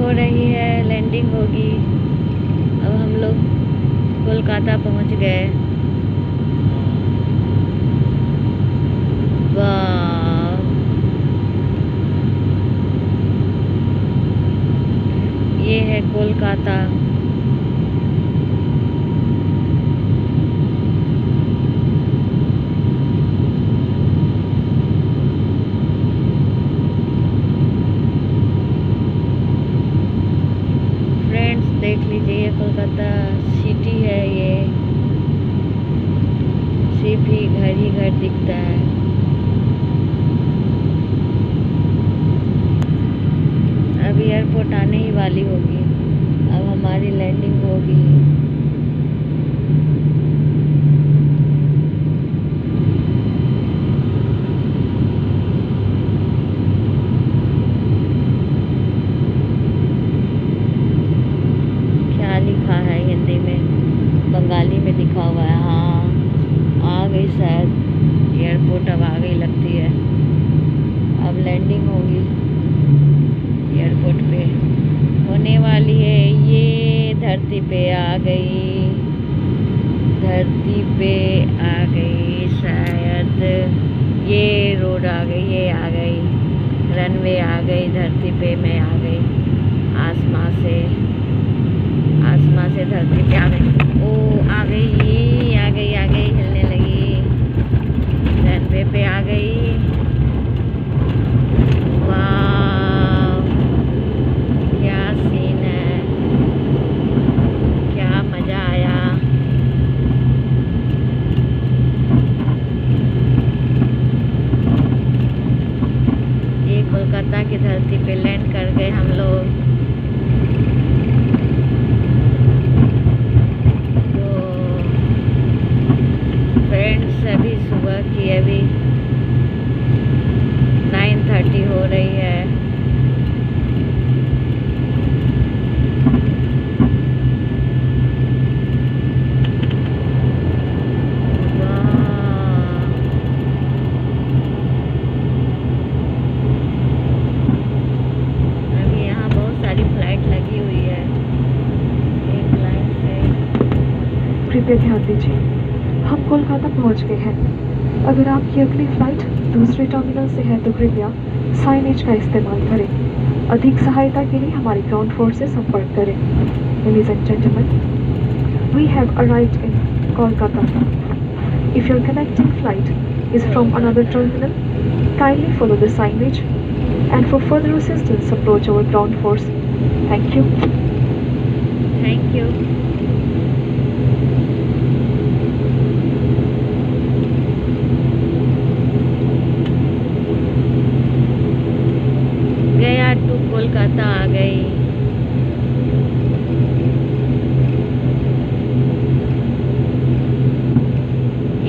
हो रही है, लैंडिंग होगी। अब हम लोग कोलकाता पहुंच गए। वाह, ये है कोलकाता। फ्रेंड्स देख लीजिए, ये कोलकाता सिटी है। ये सिर्फ ही घर दिखता है। अब एयरपोर्ट आने ही वाली होगी। अब हमारी लैंडिंग होगी। क्या लिखा है हिंदी में, बंगाली में लिखा हुआ है। हाँ, आ गई शायद एयरपोर्ट, अब आ गई लगती है। अब लैंडिंग होगी एयरपोर्ट पे, होने वाली है। ये धरती पे आ गई, धरती पे आ गई शायद। ये रोड आ गई, ये आ गई, रनवे आ गई, धरती पे मैं आ गई। आसमां से धरती पे आ गई। ओ आ गई, आ गई, आ गई, हिलने लगी, रनवे पे आ गई। वाह, क्या सीन है, क्या मजा आया। ये कोलकाता की धरती पे लैंड कर गए हम लोग। अभी सुबह की, अभी 9:30 हो रही है। अभी यहाँ बहुत सारी फ्लाइट लगी हुई है एक लाइन से। कृपया ध्यान दीजिए, हम कोलकाता पहुंच गए हैं। अगर आपकी अगली फ्लाइट दूसरे टर्मिनल से है तो कृपया साइनेज का इस्तेमाल करें। अधिक सहायता के लिए हमारी ग्राउंड फोर्स से संपर्क करें। Ladies and gentlemen, we have arrived in Kolkata. If your connecting flight is from another terminal, kindly follow the signage, and for further assistance approach our ground force. Thank you. Thank you. गया to Kolkata आ गई।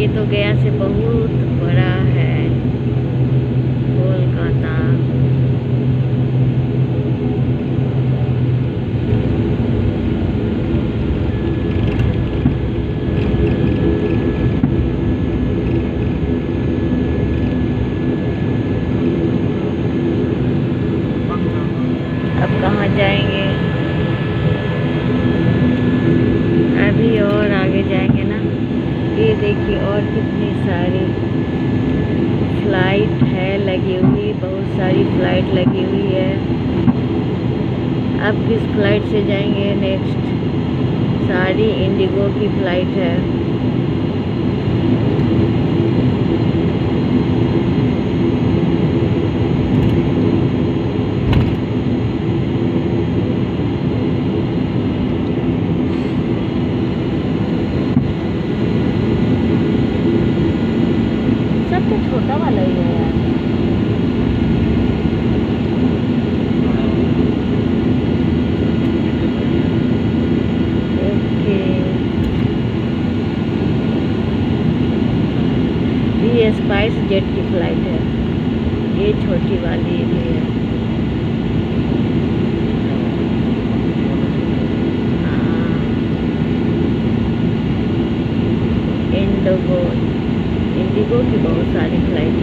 ये तो गया से बहुत बड़ा है कोलकाता। अब कहाँ जाएंगे, अभी और आगे जाएंगे ना। ये देखिए और कितनी सारी फ्लाइट है लगी हुई, बहुत सारी फ्लाइट लगी हुई है। अब किस फ्लाइट से जाएंगे नेक्स्ट? सारी इंडिगो की फ्लाइट है। सब तो छोटा वाला ही है यार। ओके, ये स्पाइस जेट की फ्लाइट है, ये छोटी वाली भी है। इंडिगो की बहुत सारी फ्लाइट